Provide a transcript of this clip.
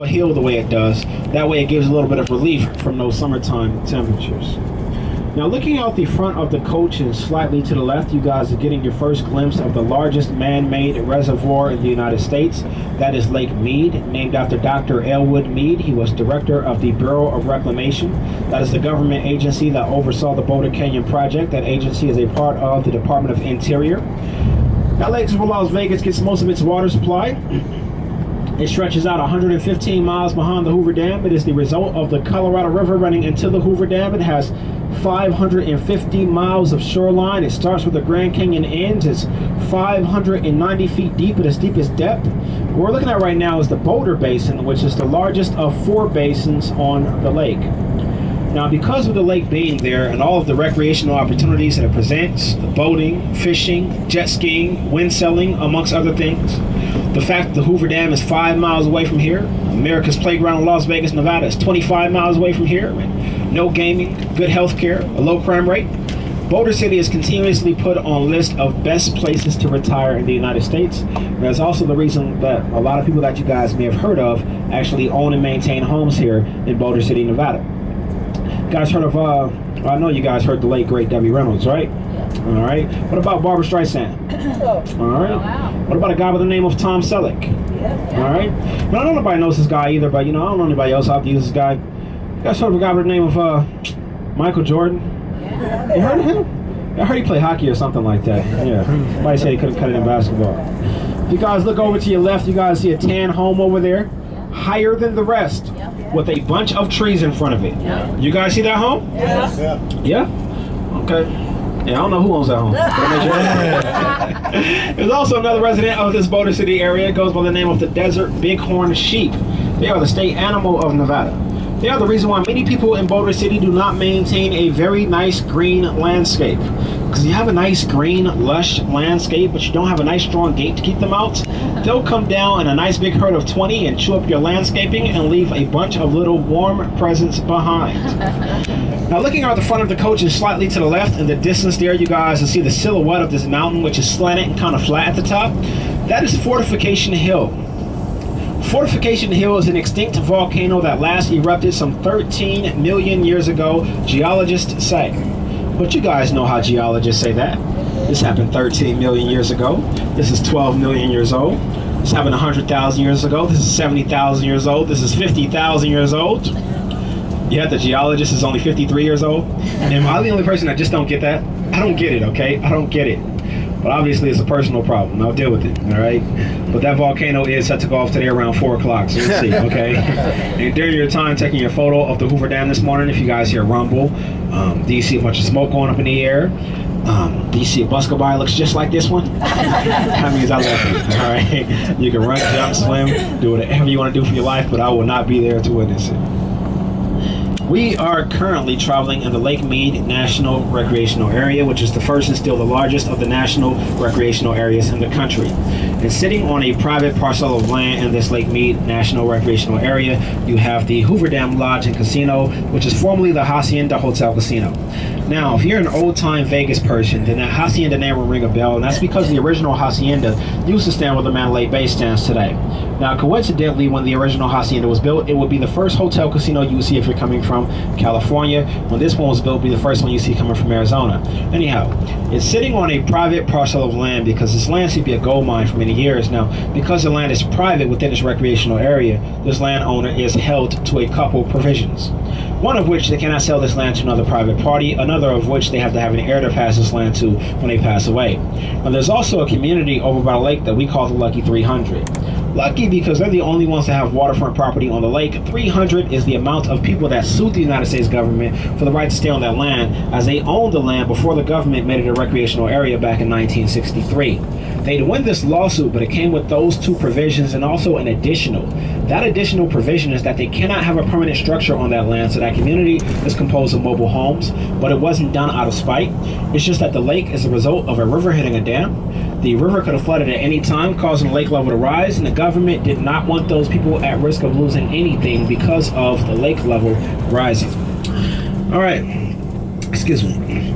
hill the way it does. That way it gives a little bit of relief from those summertime temperatures. Now looking out the front of the coach and slightly to the left, you guys are getting your first glimpse of the largest man-made reservoir in the United States. That is Lake Mead, named after Dr. Elwood Mead. He was director of the Bureau of Reclamation. That is the government agency that oversaw the Boulder Canyon project. That agency is a part of the Department of Interior. Now Lake Las Vegas gets most of its water supply. It stretches out 115 miles behind the Hoover Dam. It is the result of the Colorado River running into the Hoover Dam. It has 550 miles of shoreline. It starts where the Grand Canyon ends. It's 590 feet deep at its deepest depth. What we're looking at right now is the Boulder Basin, which is the largest of 4 basins on the lake. Now, because of the lake being there and all of the recreational opportunities that it presents, the boating, fishing, jet skiing, windsailing, amongst other things, the fact that the Hoover Dam is 5 miles away from here, America's playground in Las Vegas, Nevada is 25 miles away from here, and no gaming, good health care, a low crime rate, Boulder City is continuously put on list of best places to retire in the United States. That's also the reason that a lot of people that you guys may have heard of actually own and maintain homes here in Boulder City, Nevada. Guys heard of, I know you guys heard the late great Debbie Reynolds, right? Yeah. All right. What about Barbara Streisand? All right. Oh, wow. What about a guy by the name of Tom Selleck? Yeah. All right. Now, I don't know nobody knows this guy either, but I don't know anybody else out to use this guy. You guys heard of a guy by the name of Michael Jordan? Yeah. You heard of him? I heard he played hockey or something like that. Yeah. Somebody said he couldn't cut it in basketball. If you guys look over to your left, you guys see a tan home over there, higher than the rest, with a bunch of trees in front of it. Yeah. You guys see that home? Yeah. Yeah? Okay. Yeah, I don't know who owns that home. There's also another resident of this Boulder City area. It goes by the name of the Desert Bighorn Sheep. They are the state animal of Nevada. They are the reason why many people in Boulder City do not maintain a very nice green landscape. Because you have a nice green, lush landscape, but you don't have a nice strong gate to keep them out, they'll come down in a nice big herd of 20 and chew up your landscaping and leave a bunch of little warm presents behind. Now looking out the front of the coach and slightly to the left, in the distance there you guys will see the silhouette of this mountain, which is slanted and kind of flat at the top. That is Fortification Hill. Fortification Hill is an extinct volcano that last erupted some 13 million years ago, geologists say. But you guys know how geologists say that. This happened 13 million years ago. This is 12 million years old. This happened 100,000 years ago. This is 70,000 years old. This is 50,000 years old. Yet the geologist is only 53 years old. Am I the only person that just don't get that? I don't get it, okay? I don't get it. But obviously it's a personal problem. I'll deal with it, all right? But that volcano is set to go off today around 4 o'clock, so we'll see, okay? And during your time taking your photo of the Hoover Dam this morning, if you guys hear rumble, do you see a bunch of smoke going up in the air? Do you see a bus go by that looks just like this one? That means I love you, all right? You can run, jump, swim, do whatever you want to do for your life, but I will not be there to witness it. We are currently traveling in the Lake Mead National Recreational Area, which is the first and still the largest of the national recreational areas in the country. And sitting on a private parcel of land in this Lake Mead National Recreational Area, you have the Hoover Dam Lodge and Casino, which is formerly the Hacienda Hotel Casino. Now, if you're an old-time Vegas person, then that Hacienda name will ring a bell, and that's because the original Hacienda used to stand where the Mandalay Bay stands today. Now, coincidentally, when the original Hacienda was built, it would be the first hotel casino you would see if you're coming from California. When this one was built, it would be the first one you see coming from Arizona. Anyhow, it's sitting on a private parcel of land because this land used to be a gold mine for many years. Now, because the land is private within its recreational area, this landowner is held to a couple provisions. One of which they cannot sell this land to another private party, another of which they have to have an heir to pass this land to when they pass away. Now, there's also a community over by the lake that we call the Lucky 300. Lucky because they're the only ones that have waterfront property on the lake. 300 is the amount of people that sued the United States government for the right to stay on that land, as they owned the land before the government made it a recreational area back in 1963. They'd win this lawsuit, but it came with those two provisions and also an additional. That additional provision is that they cannot have a permanent structure on that land, so that community is composed of mobile homes, but it wasn't done out of spite. It's just that the lake is a result of a river hitting a dam. The river could have flooded at any time, causing the lake level to rise, and the government did not want those people at risk of losing anything because of the lake level rising. All right, excuse me.